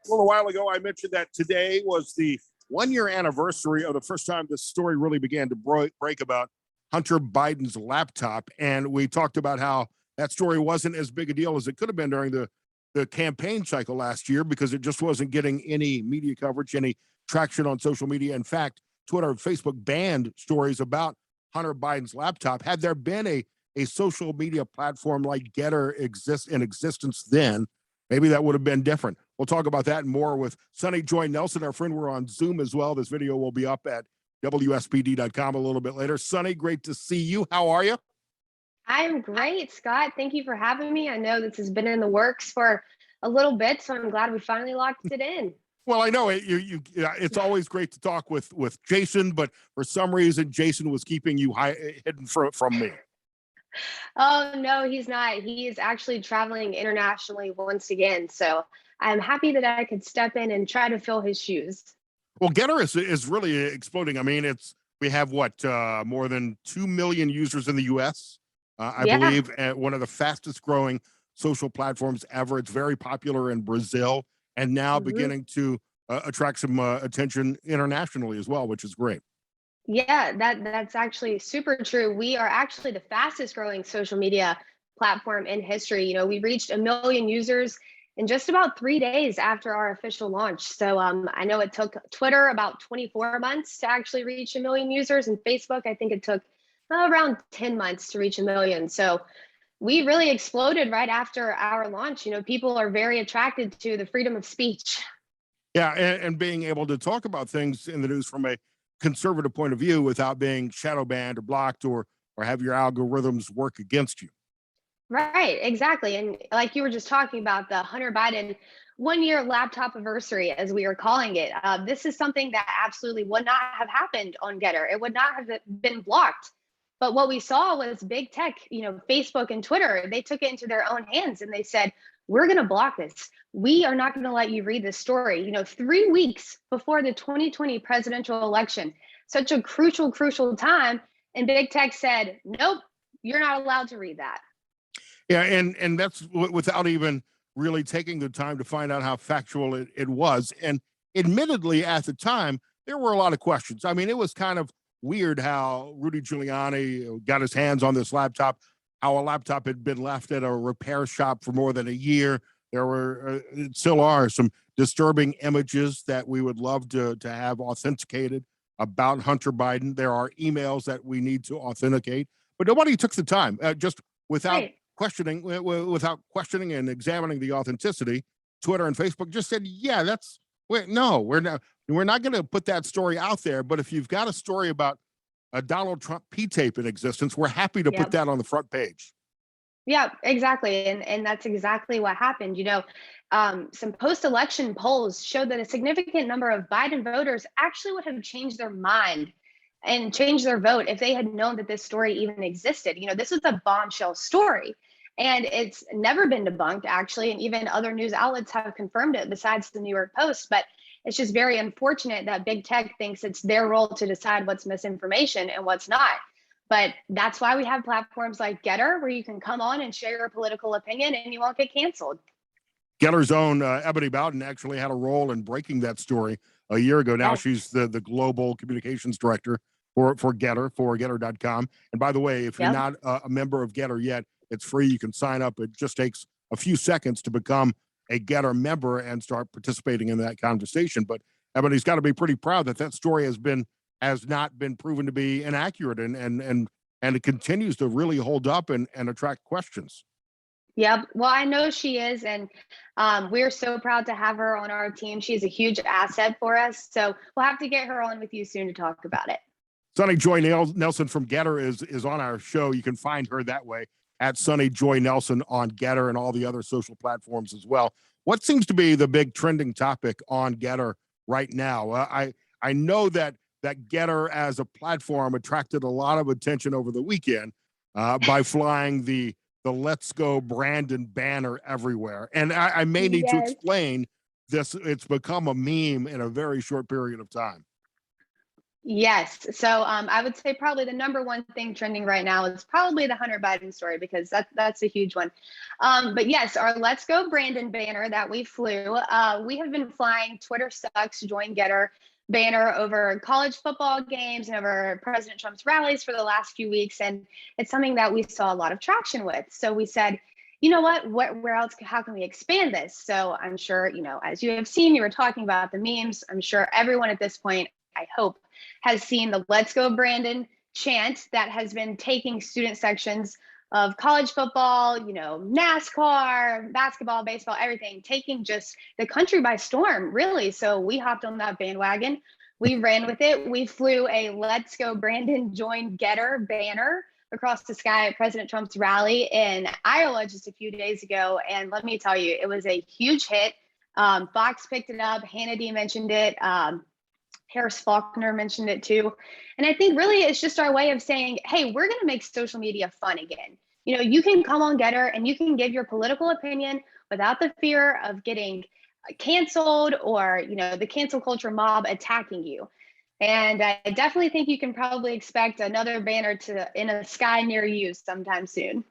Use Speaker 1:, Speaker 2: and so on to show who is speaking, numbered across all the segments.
Speaker 1: A little while ago, I mentioned that today was the 1 year anniversary of the first time this story really began to break about Hunter Biden's laptop. And we talked about how that story wasn't as big a deal as it could have been during the campaign cycle last year because it just wasn't getting any media coverage, any traction on social media. In fact, Twitter and Facebook banned stories about Hunter Biden's laptop. Had there been a social media platform like Gettr in existence then, maybe that would have been different. We'll talk about that and more with Sonny Joy Nelson, our friend. We're on Zoom as well. This video will be up at WSPD.com a little bit later. Sonny, great to see you. How are you?
Speaker 2: I'm great, Scott. Thank you for having me. I know this has been in the works for a little bit, so I'm glad we finally locked it in.
Speaker 1: Well, I know it's always great to talk with Jason, but for some reason, Jason was keeping you hidden from me.
Speaker 2: Oh, no, he's not. He is actually traveling internationally once again. So I'm happy that I could step in and try to fill his shoes.
Speaker 1: Well, Gettr is really exploding. I mean, we have more than 2 million users in the U.S. I believe one of the fastest growing social platforms ever. It's very popular in Brazil and now beginning to attract some attention internationally as well, which is great.
Speaker 2: Yeah, that's actually super true. We are actually the fastest growing social media platform in history. You know, we reached 1 million users in just about 3 days after our official launch. So I know it took Twitter about 24 months to actually reach 1 million users, and Facebook, I think it took around 10 months to reach 1 million. So we really exploded right after our launch. You know, people are very attracted to the freedom of speech.
Speaker 1: Yeah, and being able to talk about things in the news from a conservative point of view without being shadow banned or blocked or have your algorithms work against you.
Speaker 2: Right, exactly. And like you were just talking about the Hunter Biden 1 year laptop anniversary, as we are calling it, this is something that absolutely would not have happened on Gettr. It would not have been blocked. But what we saw was big tech, you know, Facebook and Twitter, they took it into their own hands and they said, we're going to block this. We are not going to let you read this story. You know, 3 weeks before the 2020 presidential election, such a crucial time. And big tech said, nope, you're not allowed to read that.
Speaker 1: Yeah, and that's without even really taking the time to find out how factual it was. And admittedly, at the time, there were a lot of questions. I mean, it was kind of weird how Rudy Giuliani got his hands on this laptop, how a laptop had been left at a repair shop for more than a year. There were, still are, some disturbing images that we would love to have authenticated about Hunter Biden. There are emails that we need to authenticate, but nobody took the time, just without questioning and examining the authenticity. Twitter and Facebook just said, yeah, we're not going to put that story out there. But if you've got a story about a Donald Trump P-tape in existence, we're happy to put that on the front page.
Speaker 2: Yeah, exactly. And that's exactly what happened. You know, some post-election polls showed that a significant number of Biden voters actually would have changed their mind and changed their vote if they had known that this story even existed. You know, this was a bombshell story. And it's never been debunked, actually. And even other news outlets have confirmed it besides the New York Post. But it's just very unfortunate that big tech thinks it's their role to decide what's misinformation and what's not. But that's why we have platforms like Gettr, where you can come on and share your political opinion and you won't get canceled.
Speaker 1: Gettr's own Ebony Bowden actually had a role in breaking that story a year ago. Now she's the global communications director for Gettr, for Gettr.com. And by the way, if you're not a member of Gettr yet, it's free. You can sign up. It just takes a few seconds to become a Gettr member and start participating in that conversation. But Ebony's got to be pretty proud that story has not been proven to be inaccurate, and it continues to really hold up and attract questions.
Speaker 2: Yep. Well, I know she is, and we're so proud to have her on our team. She's a huge asset for us. So we'll have to get her on with you soon to talk about it.
Speaker 1: Sonny Joy Nelson from Gettr is on our show. You can find her that way at Sonny Joy Nelson on Gettr and all the other social platforms as well. What seems to be the big trending topic on Gettr right now? I know that Gettr as a platform attracted a lot of attention over the weekend by flying the Let's Go Brandon banner everywhere. And I may need to explain this. It's become a meme in a very short period of time.
Speaker 2: Yes. So I would say probably the number one thing trending right now is probably the Hunter Biden story, because that's a huge one. But yes, our Let's Go Brandon banner that we flew, we have been flying Twitter sucks, join Gettr banner over college football games and over President Trump's rallies for the last few weeks. And it's something that we saw a lot of traction with. So we said, you know what, where else, how can we expand this? So I'm sure, as you have seen, you were talking about the memes. I'm sure everyone at this point, I hope, has seen the Let's Go Brandon chant that has been taking student sections of college football, NASCAR, basketball, baseball, everything, taking just the country by storm, really. So we hopped on that bandwagon. We ran with it. We flew a Let's Go Brandon join Gettr banner across the sky at President Trump's rally in Iowa just a few days ago. And let me tell you, it was a huge hit. Fox picked it up. Hannity mentioned it. Harris Faulkner mentioned it too. And I think really it's just our way of saying, hey, we're going to make social media fun again. You can come on Gettr and you can give your political opinion without the fear of getting canceled or, the cancel culture mob attacking you. And I definitely think you can probably expect another banner in a sky near you sometime soon.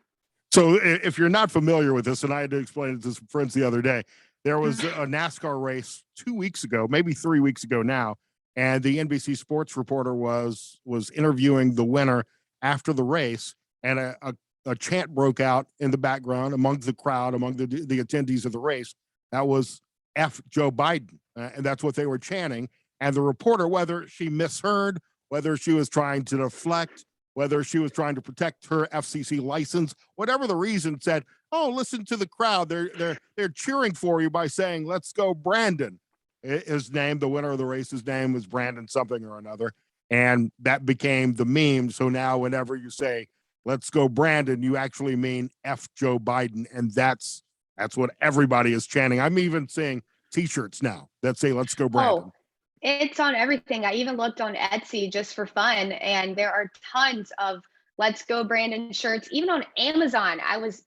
Speaker 1: So if you're not familiar with this, and I had to explain it to some friends the other day, there was a NASCAR race 2 weeks ago, maybe 3 weeks ago now, and the NBC sports reporter was interviewing the winner after the race, and a chant broke out in the background among the crowd, among the attendees of the race. That was F Joe Biden, and that's what they were chanting. And the reporter, whether she misheard, whether she was trying to deflect, whether she was trying to protect her FCC license, whatever the reason, said, "Oh, listen to the crowd. They're cheering for you by saying, 'Let's go, Brandon.'" His name, the winner of the race, his name was Brandon something or another, and that became the meme. So now, whenever you say, "Let's go, Brandon," you actually mean F Joe Biden, and that's what everybody is chanting. I'm even seeing T-shirts now that say, "Let's go, Brandon."
Speaker 2: Oh, it's on everything. I even looked on Etsy just for fun, and there are tons of Let's Go Brandon shirts, even on Amazon. I was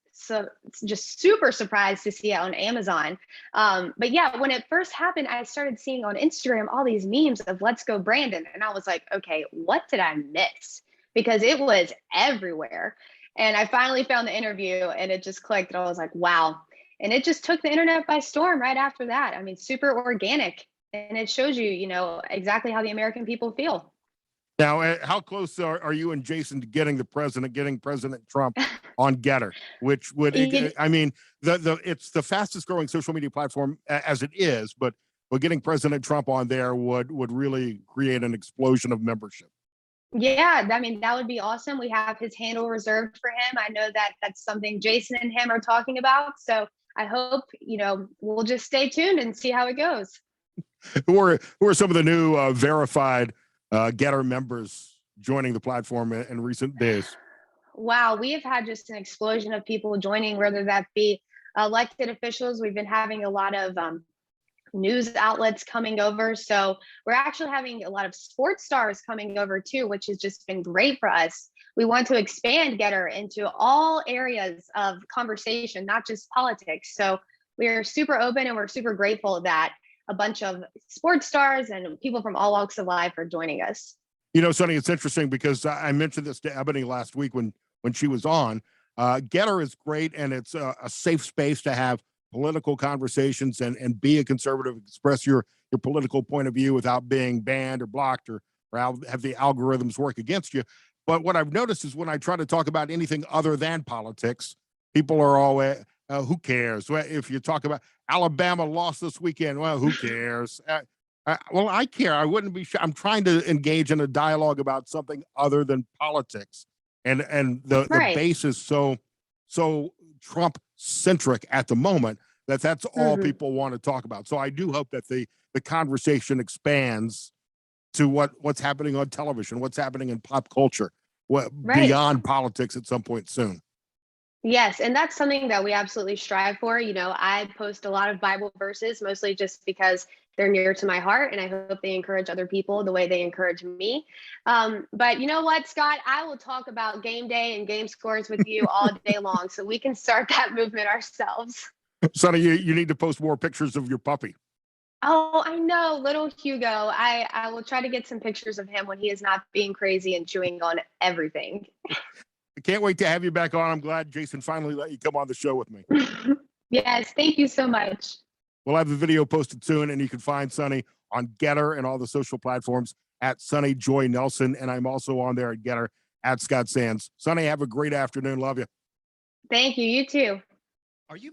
Speaker 2: just super surprised to see it on Amazon. But yeah, when it first happened, I started seeing on Instagram all these memes of Let's Go Brandon. And I was like, okay, what did I miss? Because it was everywhere. And I finally found the interview and it just clicked. And I was like, wow. And it just took the internet by storm right after that. I mean, super organic. And it shows you, exactly how the American people feel.
Speaker 1: Now, how close are you and Jason to getting President Trump on Gettr? Which would, I mean, it's the fastest growing social media platform as it is, but getting President Trump on there would really create an explosion of membership.
Speaker 2: Yeah, I mean, that would be awesome. We have his handle reserved for him. I know that that's something Jason and him are talking about. So I hope, we'll just stay tuned and see how it goes.
Speaker 1: Who are some of the new verified Gettr members joining the platform in recent days?
Speaker 2: Wow, we have had just an explosion of people joining, whether that be elected officials. We've been having a lot of news outlets coming over. So we're actually having a lot of sports stars coming over too, which has just been great for us. We want to expand Gettr into all areas of conversation, not just politics. So we are super open and we're super grateful that a bunch of sports stars and people from all walks of life are joining us.
Speaker 1: Sonny, it's interesting because I mentioned this to Ebony last week when she was on. Gettr is great, and it's a safe space to have political conversations and be a conservative, express your political point of view without being banned or blocked or have the algorithms work against you. But what I've noticed is when I try to talk about anything other than politics, people are always, who cares? If you talk about Alabama lost this weekend, well, who cares? Well, I care. I wouldn't be. I'm trying to engage in a dialogue about something other than politics, and the
Speaker 2: Right.
Speaker 1: base is so Trump centric at the moment that's all people want to talk about. So I do hope that the conversation expands to what's happening on television, what's happening in pop culture, beyond politics at some point soon.
Speaker 2: Yes, and that's something that we absolutely strive for. I post a lot of Bible verses, mostly just because they're near to my heart, and I hope they encourage other people the way they encourage me. But you know what, Scott? I will talk about game day and game scores with you all day long, so we can start that movement ourselves.
Speaker 1: Sonny, you need to post more pictures of your puppy.
Speaker 2: Oh, I know, little Hugo. I will try to get some pictures of him when he is not being crazy and chewing on everything.
Speaker 1: I can't wait to have you back on. I'm glad Jason finally let you come on the show with me.
Speaker 2: Yes, thank you so much.
Speaker 1: We'll have the video posted soon, and you can find Sonny on Gettr and all the social platforms at Sonny Joy Nelson. And I'm also on there at Gettr at Scott Sands. Sonny, have a great afternoon. Love you.
Speaker 2: Thank you. You too.
Speaker 1: Are you